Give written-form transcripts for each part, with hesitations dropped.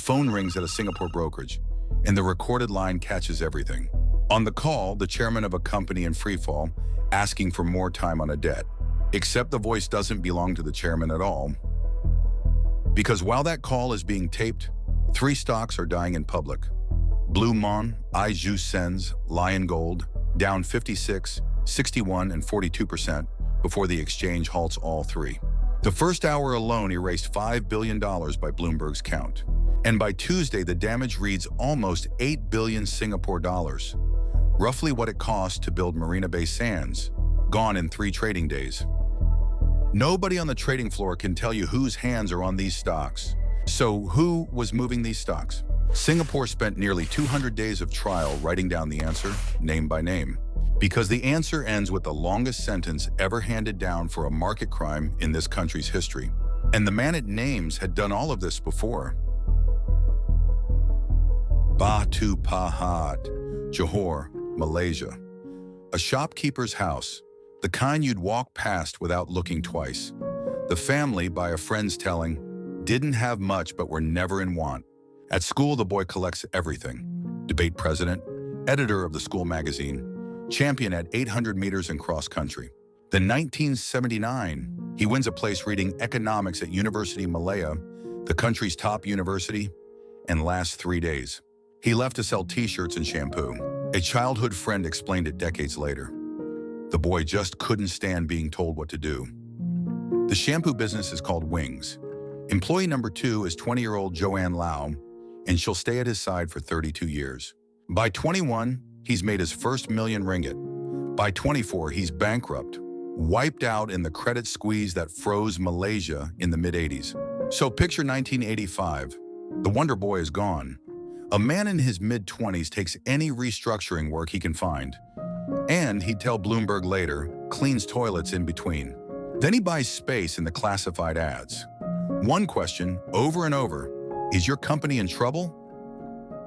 phone rings at a Singapore brokerage, and the recorded line catches everything. On the call, the chairman of a company in freefall asking for more time on a debt. Except the voice doesn't belong to the chairman at all. Because while that call is being taped, 3 stocks are dying in public. Blue Mon, Iju Sens, Lion Gold, down 56, 61, and 42% before the exchange halts all 3. The first hour alone erased $5 billion by Bloomberg's count. And by Tuesday, the damage reads almost 8 billion Singapore dollars, roughly what it cost to build Marina Bay Sands, gone in 3 trading days. Nobody on the trading floor can tell you whose hands are on these stocks. So who was moving these stocks? Singapore spent nearly 200 days of trial writing down the answer, name by name, because the answer ends with the longest sentence ever handed down for a market crime in this country's history. And the man it names had done all of this before. Batu Pahat, Johor, Malaysia. A shopkeeper's house, the kind you'd walk past without looking twice. The family, by a friend's telling, didn't have much but were never in want. At school, the boy collects everything. Debate president, editor of the school magazine, champion at 800 meters in cross country. Then 1979, he wins a place reading economics at University Malaya, the country's top university, and lasts 3 days. He left to sell t-shirts and shampoo. A childhood friend explained it decades later. The boy just couldn't stand being told what to do. The shampoo business is called Wings. Employee number 2 is 20-year-old Joanne Lau, and she'll stay at his side for 32 years. By 21, he's made his first million ringgit. By 24, he's bankrupt, wiped out in the credit squeeze that froze Malaysia in the mid-80s. So picture 1985. The Wonder Boy is gone. A man in his mid-20s takes any restructuring work he can find. And, he'd tell Bloomberg later, cleans toilets in between. Then he buys space in the classified ads. One question, over and over, is your company in trouble?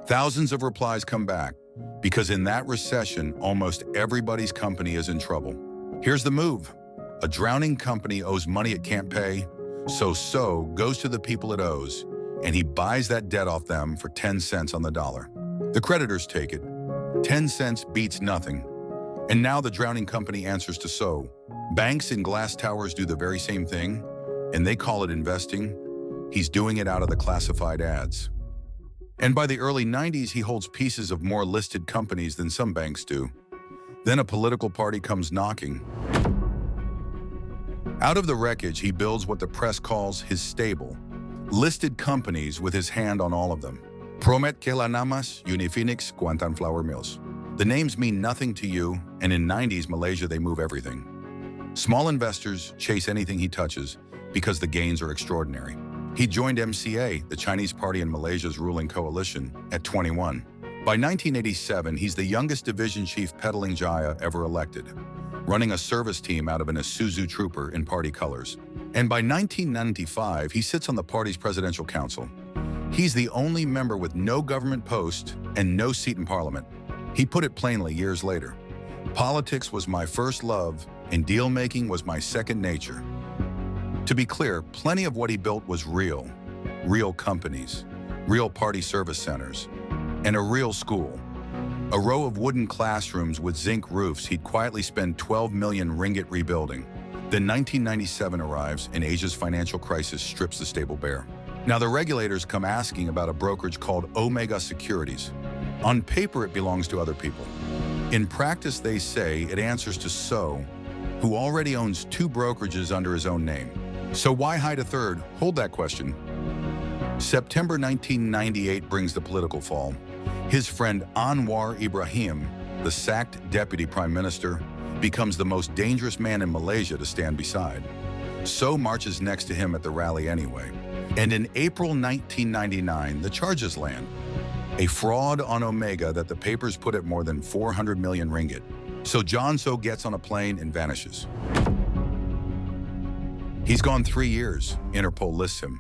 Thousands of replies come back, because in that recession, almost everybody's company is in trouble. Here's the move. A drowning company owes money it can't pay, so goes to the people it owes, and he buys that debt off them for 10 cents on the dollar. The creditors take it. 10 cents beats nothing. And now the drowning company answers to So. Banks in glass towers do the very same thing, and they call it investing. He's doing it out of the classified ads. And by the early 90s, he holds pieces of more listed companies than some banks do. Then a political party comes knocking. Out of the wreckage, he builds what the press calls his stable. Listed companies with his hand on all of them. Promet que la namas, Uniphoenix, Guantan Flour Mills. The names mean nothing to you, and in 90s Malaysia, they move everything. Small investors chase anything he touches because the gains are extraordinary. He joined MCA, the Chinese party in Malaysia's ruling coalition, at 21. By 1987, he's the youngest division chief peddling Jaya ever elected, running a service team out of an Isuzu trooper in party colors. And by 1995, he sits on the party's presidential council. He's the only member with no government post and no seat in parliament. He put it plainly years later. Politics was my first love, and deal-making was my second nature. To be clear, plenty of what he built was real. Real companies, real party service centers, and a real school. A row of wooden classrooms with zinc roofs he'd quietly spend 12 million ringgit rebuilding. Then 1997 arrives, and Asia's financial crisis strips the stable bare. Now the regulators come asking about a brokerage called Omega Securities. On paper, it belongs to other people. In practice, they say it answers to So, who already owns 2 brokerages under his own name. So why hide a third? Hold that question. September 1998 brings the political fall. His friend Anwar Ibrahim, the sacked deputy prime minister, becomes the most dangerous man in Malaysia to stand beside. So marches next to him at the rally anyway. And in April 1999, the charges land. A fraud on Omega that the papers put at more than 400 million ringgit. So John So gets on a plane and vanishes. He's gone 3 years, Interpol lists him.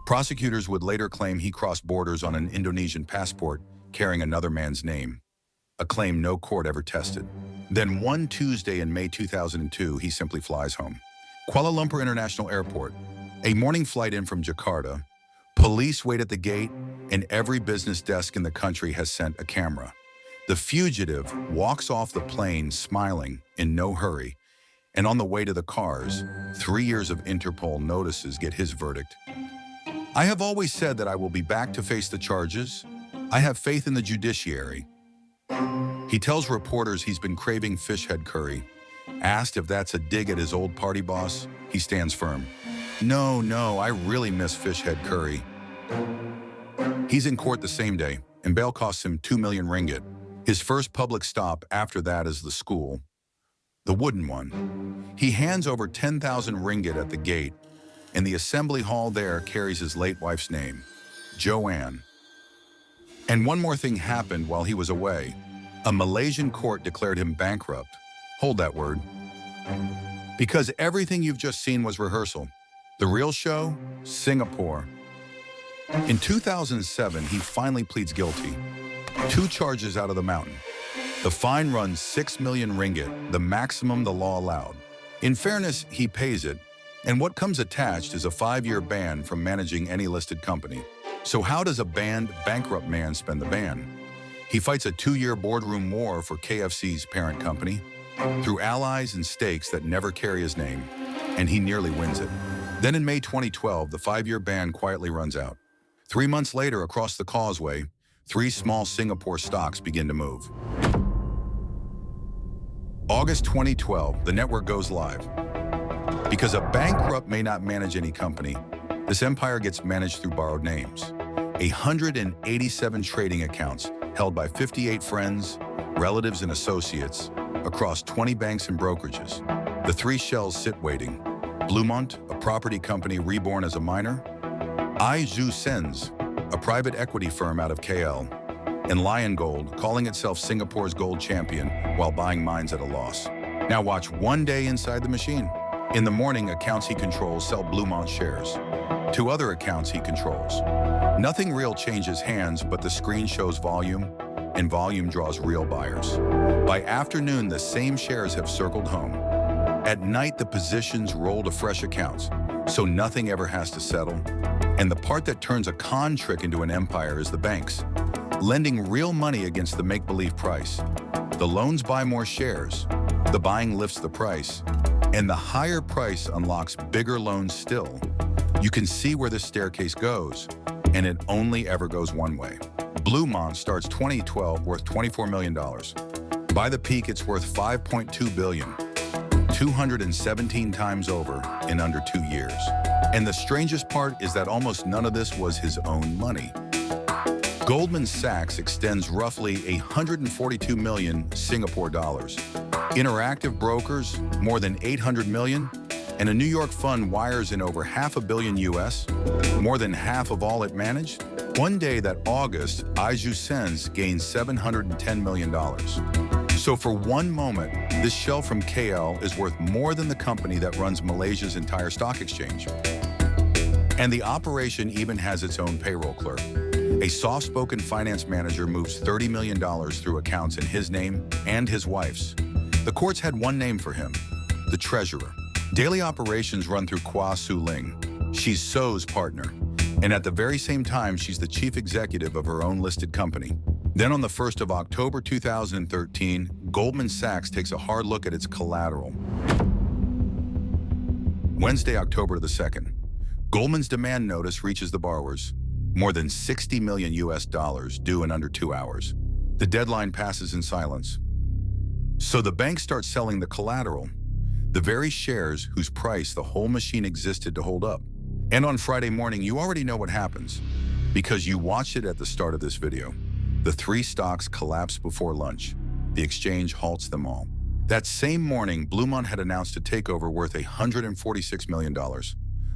Prosecutors would later claim he crossed borders on an Indonesian passport carrying another man's name, a claim no court ever tested. Then one Tuesday in May 2002, he simply flies home. Kuala Lumpur International Airport, a morning flight in from Jakarta. Police wait at the gate, and every business desk in the country has sent a camera. The fugitive walks off the plane smiling, in no hurry, and on the way to the cars, 3 years of Interpol notices get his verdict. I have always said that I will be back to face the charges. I have faith in the judiciary. He tells reporters he's been craving fish head curry. Asked if that's a dig at his old party boss, he stands firm. No, I really miss fish head curry. He's in court the same day, and bail costs him 2 million ringgit. His first public stop after that is the school, the wooden one. He hands over 10,000 ringgit at the gate, and the assembly hall there carries his late wife's name, Joanne. And one more thing happened while he was away. A Malaysian court declared him bankrupt. Hold that word. Because everything you've just seen was rehearsal. The real show? Singapore. In 2007, he finally pleads guilty. 2 charges out of the mountain. The fine runs 6 million ringgit, the maximum the law allowed. In fairness, he pays it, and what comes attached is a 5-year ban from managing any listed company. So how does a banned, bankrupt man spend the ban? He fights a 2-year boardroom war for KFC's parent company through allies and stakes that never carry his name, and he nearly wins it. Then in May 2012, the 5-year ban quietly runs out. 3 months later, across the causeway, 3 small Singapore stocks begin to move. August 2012, the network goes live. Because a bankrupt may not manage any company, this empire gets managed through borrowed names. 187 trading accounts held by 58 friends, relatives, and associates across 20 banks and brokerages. The 3 shells sit waiting. Bluemont, a property company reborn as a miner. Su-Ling, a private equity firm out of KL. And Lion Gold, calling itself Singapore's gold champion while buying mines at a loss. Now watch one day inside the machine. In the morning, accounts he controls sell Bluemont shares. 2 other accounts he controls. Nothing real changes hands, but the screen shows volume, and volume draws real buyers. By afternoon, the same shares have circled home. At night, the positions roll to fresh accounts, so nothing ever has to settle. And the part that turns a con trick into an empire is the banks, lending real money against the make-believe price. The loans buy more shares, the buying lifts the price, and the higher price unlocks bigger loans still. You can see where this staircase goes, and it only ever goes one way. Bluemont starts 2012 worth $24 million. By the peak, it's worth 5.2 billion, 217 times over in under 2 years. And the strangest part is that almost none of this was his own money. Goldman Sachs extends roughly 142 million Singapore dollars. Interactive brokers, more than 800 million, and a New York fund wires in over $500 million US, more than half of all it managed. One day that August, Su-Ling gained $710 million. So for one moment, this shell from KL is worth more than the company that runs Malaysia's entire stock exchange. And the operation even has its own payroll clerk. A soft-spoken finance manager moves $30 million through accounts in his name and his wife's. The courts had one name for him, the treasurer. Daily operations run through Su-Ling. She's So's partner. And at the very same time, she's the chief executive of her own listed company. Then on the 1st of October 2013, Goldman Sachs takes a hard look at its collateral. Wednesday, October the 2nd, Goldman's demand notice reaches the borrowers. More than 60 million US dollars due in under 2 hours. The deadline passes in silence. So the bank starts selling the collateral, the very shares whose price the whole machine existed to hold up. And on Friday morning, you already know what happens, because you watched it at the start of this video. The 3 stocks collapse before lunch. The exchange halts them all. That same morning, Bluemont had announced a takeover worth $146 million.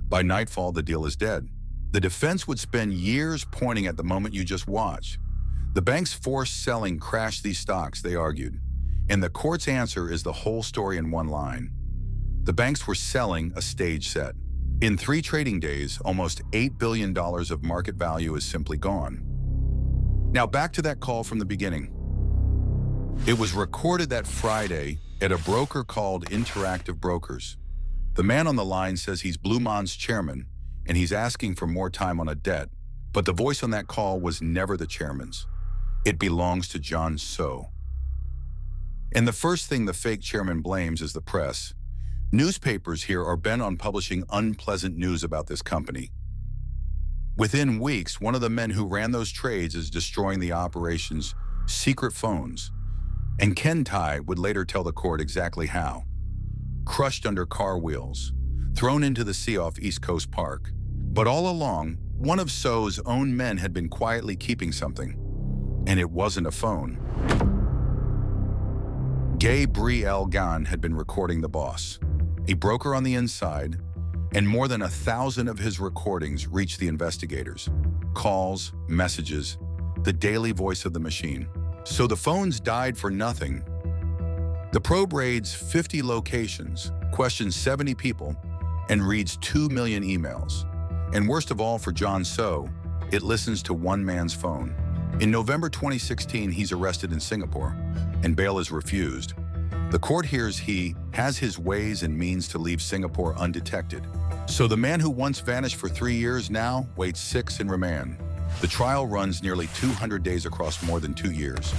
By nightfall, the deal is dead. The defense would spend years pointing at the moment you just watched. The bank's forced selling crashed these stocks, they argued. And the court's answer is the whole story in one line. The banks were selling a stage set. In 3 trading days, almost $8 billion of market value is simply gone. Now back to that call from the beginning. It was recorded that Friday at a broker called Interactive Brokers. The man on the line says he's Bluemont's chairman, and he's asking for more time on a debt. But the voice on that call was never the chairman's. It belongs to John Su. And the first thing the fake chairman blames is the press. Newspapers here are bent on publishing unpleasant news about this company. Within weeks, one of the men who ran those trades is destroying the operation's secret phones. And Ken Tai would later tell the court exactly how. Crushed under car wheels, thrown into the sea off East Coast Park. But all along, one of Su's own men had been quietly keeping something. And it wasn't a phone. Gabriel Gan had been recording the boss, a broker on the inside, and more than 1,000 of his recordings reached the investigators. Calls, messages, the daily voice of the machine. So the phones died for nothing. The probe raids 50 locations, questions 70 people, and reads 2 million emails. And worst of all for John Su, it listens to one man's phone. In November 2016, he's arrested in Singapore, and bail is refused. The court hears he has his ways and means to leave Singapore undetected. So the man who once vanished for 3 years now waits 6 in remand. The trial runs nearly 200 days across more than 2 years,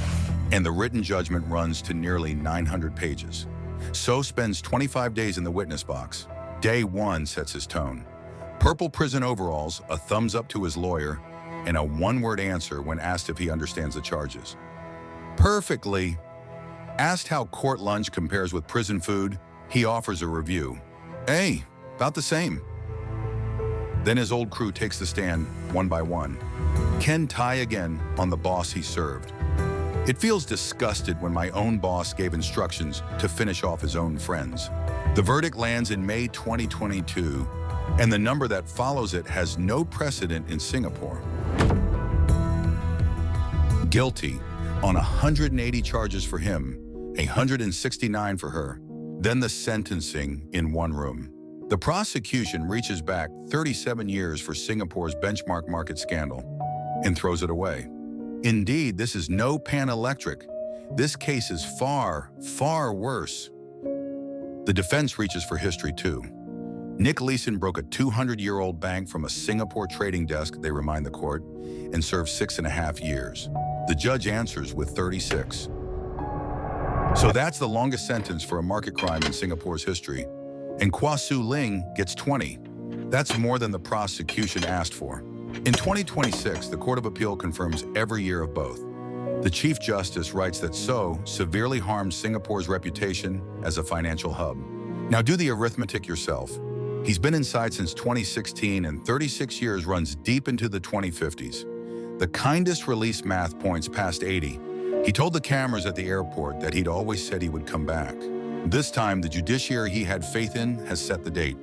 and the written judgment runs to nearly 900 pages. Su spends 25 days in the witness box. Day 1 sets his tone. Purple prison overalls, a thumbs up to his lawyer, and a one-word answer when asked if he understands the charges. Perfectly. Asked how court lunch compares with prison food, he offers a review. Hey, about the same. Then his old crew takes the stand, one by one. Ken Tai again on the boss he served. It feels disgusted when my own boss gave instructions to finish off his own friends. The verdict lands in May 2022, and the number that follows it has no precedent in Singapore. Guilty on 180 charges for him, 169 for her. Then the sentencing in one room. The prosecution reaches back 37 years for Singapore's benchmark market scandal and throws it away. Indeed, this is no Pan Electric. This case is far, far worse. The defense reaches for history too. Nick Leeson broke a 200-year-old bank from a Singapore trading desk, they remind the court, and served 6.5 years. The judge answers with 36. So that's the longest sentence for a market crime in Singapore's history. And Su-Ling gets 20. That's more than the prosecution asked for. In 2026, the Court of Appeal confirms every year of both. The Chief Justice writes that Su severely harmed Singapore's reputation as a financial hub. Now do the arithmetic yourself. He's been inside since 2016 and 36 years runs deep into the 2050s. The kindest release math points past 80. He told the cameras at the airport that he'd always said he would come back. This time, the judiciary he had faith in has set the date.